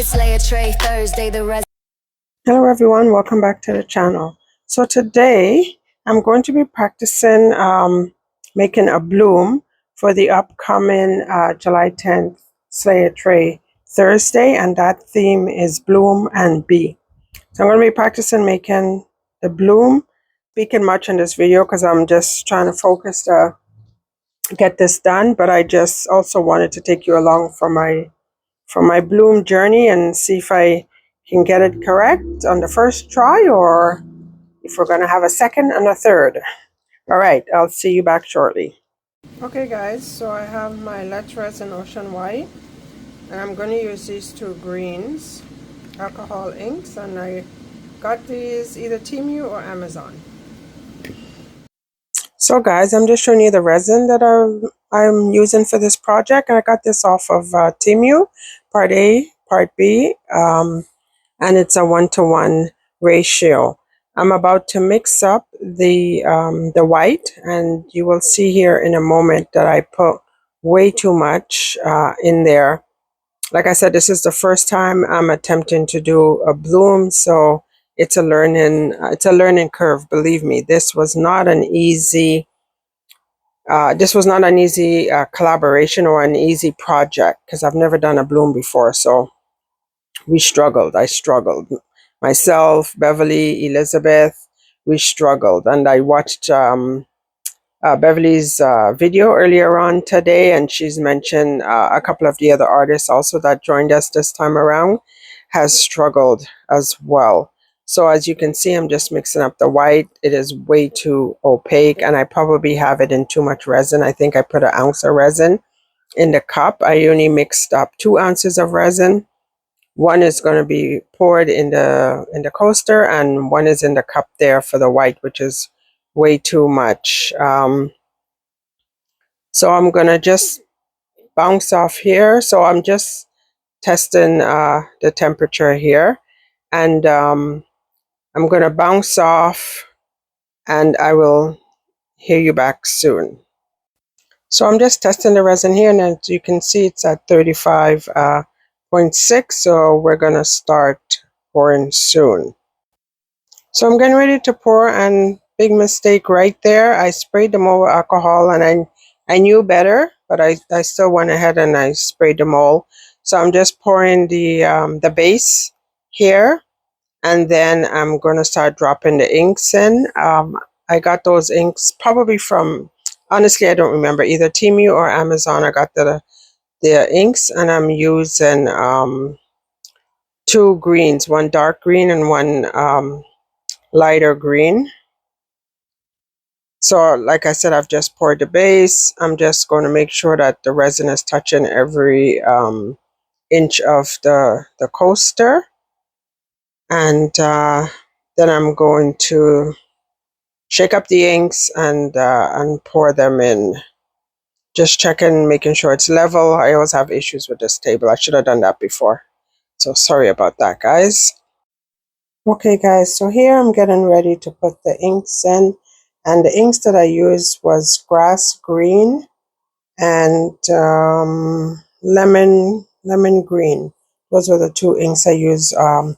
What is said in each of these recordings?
slay a tray Thursday, the Resin. Hello everyone, welcome back to the channel. So today I'm going to be practicing making a bloom for the upcoming July 10th Slay a Tray Thursday, and that theme is bloom and bee. So I'm going to be practicing making the bloom. Speaking much in this video because I'm just trying to focus to get this done, but I just also wanted to take you along for my bloom journey and see if I can get it correct on the first try, or if we're going to have a second and a third. All right, I'll see you back shortly. Okay guys, so I have my Let's Resin Ocean White, and I'm going to use these two greens alcohol inks, and I got these either Temu or Amazon. So guys, I'm just showing you the resin that I'm using for this project. I got this off of Temu, part A, part B, and it's a 1-to-1 ratio. I'm about to mix up the white, and you will see here in a moment that I put way too much in there. Like I said, this is the first time I'm attempting to do a bloom, so it's a learning curve. Believe me, this was not an easy collaboration or an easy project, because I've never done a bloom before. So we struggled. I struggled. Myself, Beverly, Elisabeth, we struggled. And I watched Beverly's video earlier on today, and she's mentioned a couple of the other artists also that joined us this time around has struggled as well. So as you can see, I'm just mixing up the white. It is way too opaque, and I probably have it in too much resin. I think I put an ounce of resin in the cup. I only mixed up 2 ounces of resin. One is going to be poured in the coaster, and one is in the cup there for the white, which is way too much. So I'm going to just bounce off here. So I'm just testing the temperature here, and I'm going to bounce off, and I will hear you back soon. So I'm just testing the resin here, and as you can see, it's at 35.6. So we're going to start pouring soon. So I'm getting ready to pour, and big mistake right there. I sprayed them all with alcohol, and I knew better, but I still went ahead and I sprayed them all. So I'm just pouring the base here, and then I'm going to start dropping the inks in. I got those inks probably from, honestly, I don't remember, either Temu or Amazon. I got the inks, and I'm using 2 greens, one dark green and one lighter green. So like I said, I've just poured the base. I'm just going to make sure that the resin is touching every inch of the coaster, and then I'm going to shake up the inks and pour them in. Just checking, making sure it's level. I always have issues with this table. I should have done that before, so sorry about that, guys. Okay guys, so here I'm getting ready to put the inks in, and the inks that I used was grass green and lemon green. Those were the 2 inks I used on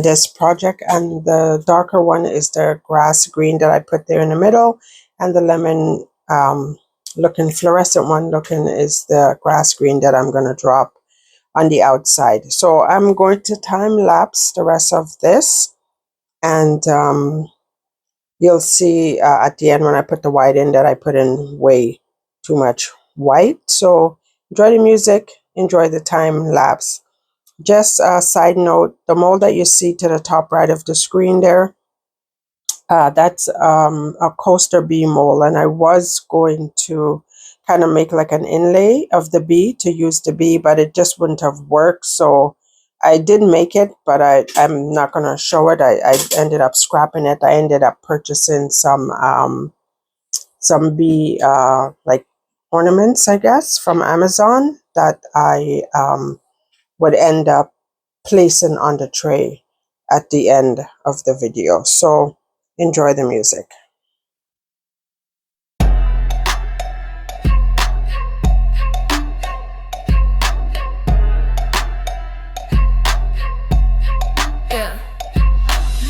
this project, and the darker one is the grass green that I put there in the middle, and the lemon looking fluorescent one looking is the grass green that I'm going to drop on the outside. So I'm going to time lapse the rest of this, and you'll see at the end when I put the white in that I put in way too much white. So enjoy the music, enjoy the time lapse. Just a side note, the mold that you see to the top right of the screen there, that's a coaster bee mold, and I was going to kind of make like an inlay of the bee to use the bee, but it just wouldn't have worked. So I did make it, but I'm not going to show it. I ended up scrapping it. I ended up purchasing some bee like ornaments, I guess, from Amazon that I would end up placing on the tray at the end of the video. So enjoy the music.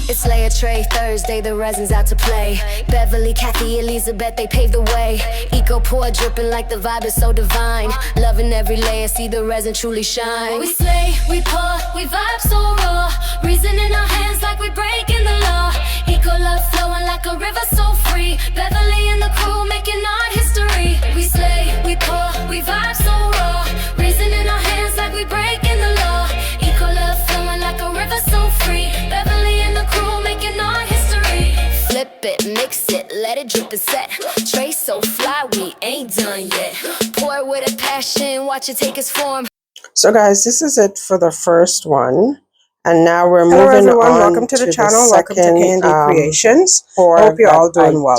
It's Layer Tray Thursday, the resin's out to play. Beverly, Kathy, Elisabeth, they paved the way. Eco pour dripping like the vibe is so divine. Loving every layer, see the resin truly shine. We slay, we pour, we vibe so raw. Reason in our hands like we breaking the law. Eco love flowing like a river so free. Beverly and the crew making art history. We slay, we pour, we vibe so raw. Reason in our hands like we breaking the law. Eco love flowing like a river so free. Beverly and the crew making art history. Flip it, mix it, let it drip and set. Tray so fly, we ain't done yet. Pour it with a passion, watch it take its form. So guys, this is it for the first one. And now we're moving on. Welcome to the channel. Welcome to Kndcreations. Creations. Hope you're all doing well.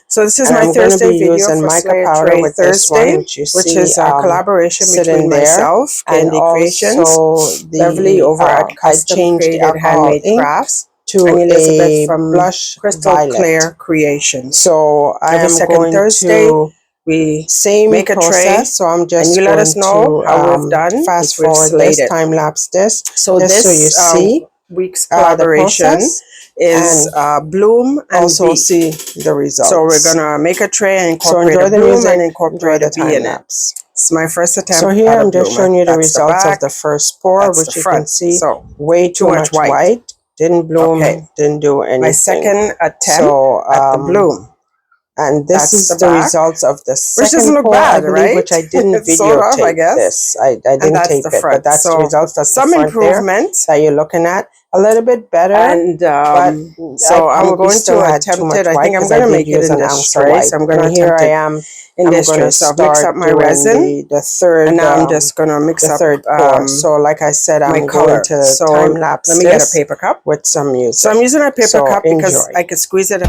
So this is my Thursday video for mica powder with Thursday, which is a collaboration between myself, Kndcreations, Beverly over at Custom Created Handmade Crafts, to Elisabeth from Blush Crystal Clear Creations. So I am going to make a tray, so I'm just and you let us know how we've done. Fast forward this, time lapse this. So this so you see week's collaboration is bloom and also bee. See the results. So we're gonna make a tray and incorporate the bloom and incorporate the bee in it. It's my first attempt. So here I'm just showing you the results of the first pour, which you can see. So way too much white. Didn't bloom. Didn't do anything. My second attempt at the bloom. And this is the results of the second, which doesn't look bad, right? Which I didn't videotape. I guess this. I didn't tape it, but that's the results. That's some improvements that you're looking at. A little bit better, and so I'm going to attempt it. I think I'm going to make it in this tray. So I'm going to here I am in this tray. So I'll mix up my resin. The third, and now I'm just going to mix up third pour. So like I said, I'm going to time lapse. Let me get a paper cup with some music. So I'm using a paper cup because I could squeeze it.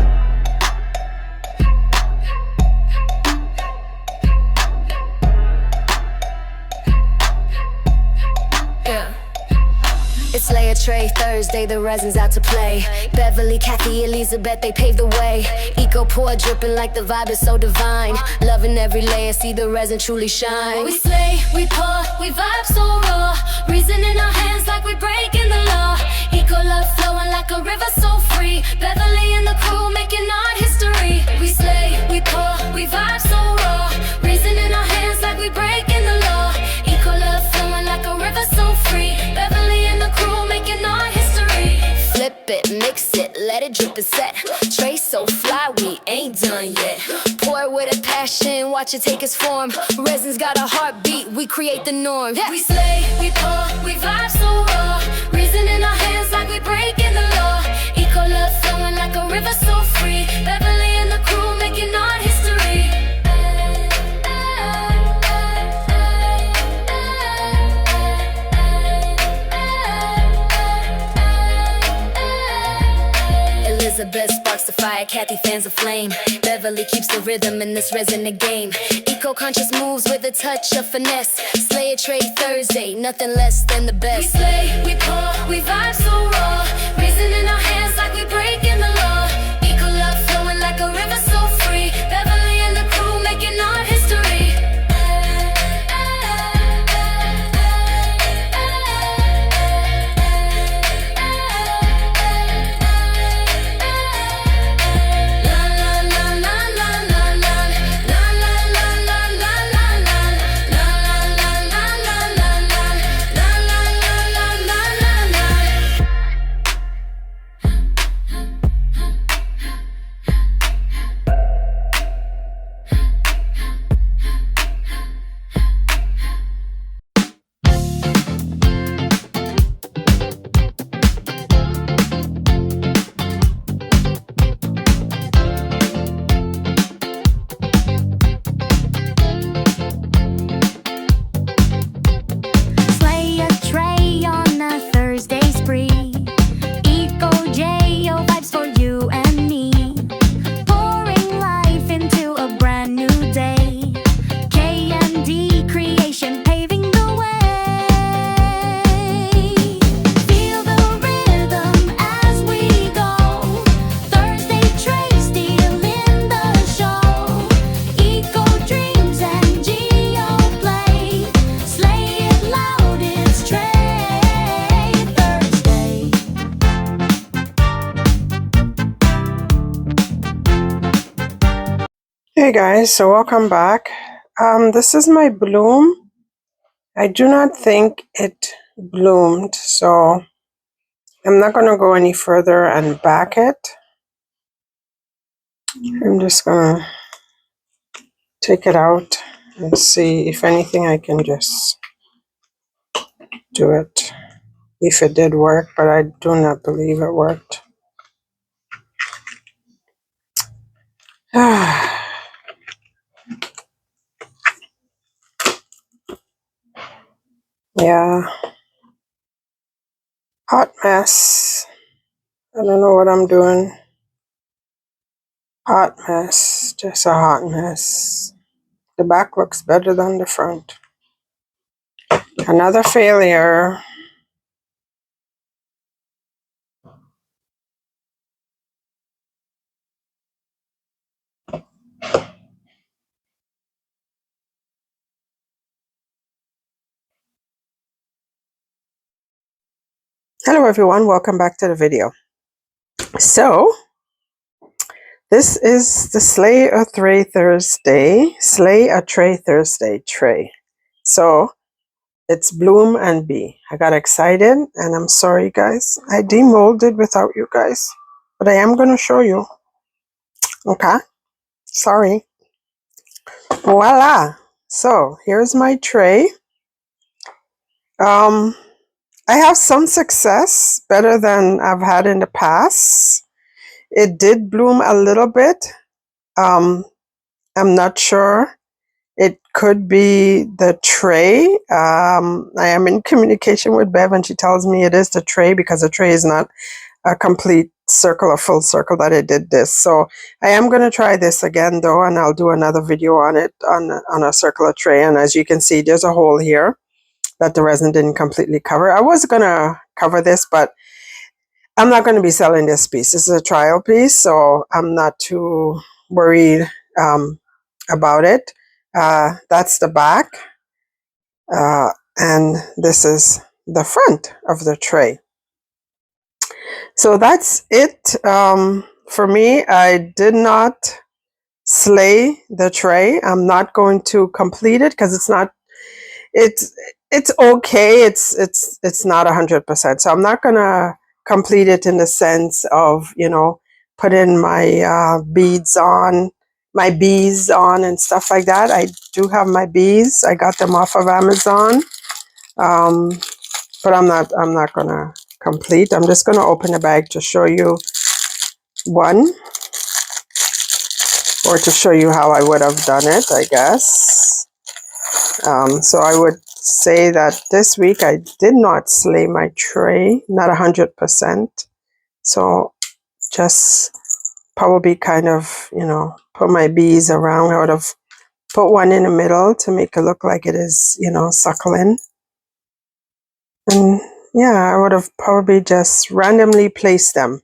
It's Layer Tray Thursday, the resin's out to play. Beverly, Kathy, Elisabeth, they paved the way. Eco pour dripping like the vibe is so divine. Loving every layer, see the resin truly shine. We slay, we pour, we vibe so raw. Reason in our hands like we breaking the law. Eco love flowing like a river so free. Beverly and the crew making art history. We slay, we pour, we vibe so raw. Reason in our hands like we breaking the law. Eco love flowing like a river so free. Beverly and the crew making art history. Flip it, mix it, let it drip and set. Tray so fly, we ain't done yet. Pour it with a passion, watch it take its form. Resin's got a heartbeat, we create the norm. We slay, we pour, we vibe so raw. Reason in our hands like we breaking the law. Eco love flowing like a river so free. Beverly and the crew making art history. Elisabeth sparks the fire, Kathy fans the flame. Beverly keeps the rhythm in this resonant game. Eco-conscious moves with a touch of finesse. Slay a Tray Thursday, nothing less than the best. We slay, we pour, we vibe so raw. Reason in our hands like we breaking the law. Eco love flowing like a river so free. Beverly and the crew making art history. Hey guys, so welcome back. This is my bloom. I do not think it bloomed, so I'm not going to go any further and back it. I'm just going to take it out and see if anything I can just do it. If it did work, but I do not believe it worked. Yeah, hot mess. I don't know what I'm doing. Hot mess, just a hot mess. The back looks better than the front. Another failure. Hello everyone, welcome back to the video. So, this is the Slay a Tray Thursday, Slay a Tray Thursday tray. So, it's Bloom and Bee. I got excited and I'm sorry guys. I demolded without you guys, but I am going to show you. Okay? Sorry. Voila! So, here's my tray. I have some success, better than I've had in the past. It did bloom a little bit. I'm not sure. It could be the tray. I am in communication with Bev and she tells me it is the tray because the tray is not a complete circle or full circle that it did this. So I am going to try this again though, and I'll do another video on it on a circular tray. And as you can see, there's a hole here that the resin didn't completely cover. I was going to cover this, but I'm not going to be selling this piece. This is a trial piece, so I'm not too worried about it. That's the back, and this is the front of the tray. So that's it for me. I did not slay the tray. I'm not going to complete it because it's not. It's okay. It's not 100%. So I'm not gonna complete it in the sense of, you know, put in my beads on, my bees on and stuff like that. I do have my bees. I got them off of Amazon. But I'm not gonna complete. I'm just gonna open the bag to show you one, or to show you how I would have done it, I guess. So I would say that this week I did not slay my tray, not 100%. So just probably kind of, you know, put my bees around. I would have put one in the middle to make it look like it is, you know, suckling. And yeah, I would have probably just randomly placed them.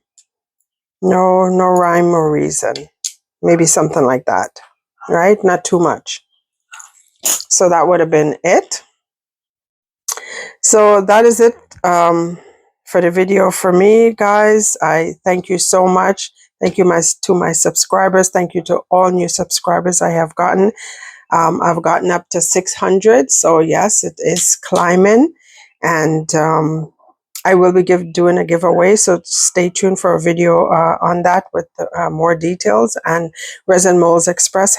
No rhyme or reason. Maybe something like that, right? Not too much. So that would have been it. So that is it for the video for me, guys. I thank you so much. Thank you to my subscribers. Thank you to all new subscribers I have gotten. I've gotten up to 600. So yes, it is climbing. And I will be doing a giveaway. So stay tuned for a video on that with more details. And Resin Molds Express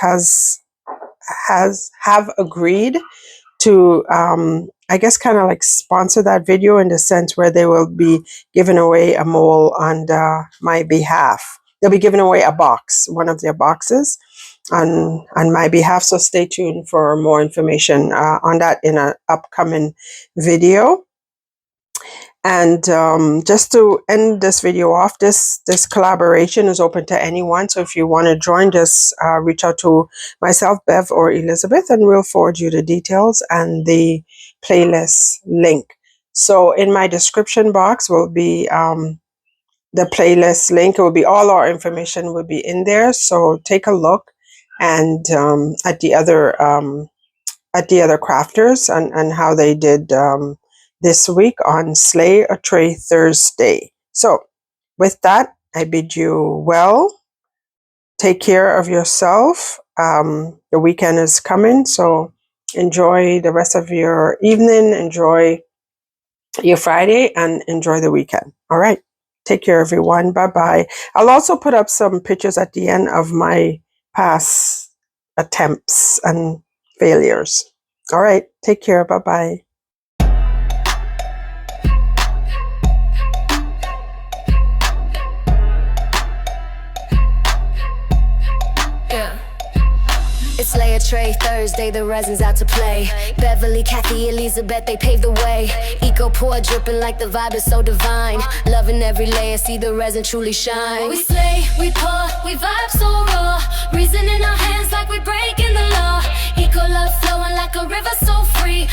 have agreed to I guess kind of like sponsor that video in the sense where they will be giving away a mole on my behalf. They'll be giving away a box, one of their boxes on my behalf. So stay tuned for more information on that in an upcoming video. And just to end this video off, this collaboration is open to anyone. So if you want to join, just reach out to myself, Bev, or Elisabeth, and we'll forward you the details and the playlist link. So in my description box will be the playlist link. It will be all our information will be in there. So take a look and at the other crafters and how they did this week on Slay a Tray Thursday. So with that, I bid you well. Take care of yourself The weekend is coming, so enjoy the rest of your evening, enjoy your Friday, and enjoy the weekend. All right. Take care, everyone. Bye-bye. I'll also put up some pictures at the end of my past attempts and failures. All right. Take care. Bye-bye. It's Layer Tray Thursday, the resin's out to play. Beverly, Kathy, Elisabeth, they paved the way. Eco pour dripping like the vibe is so divine. Loving every layer, see the resin truly shine. We slay, we pour, we vibe so raw. Reason in our hands like we breaking the law. Eco love flowing like a river so free.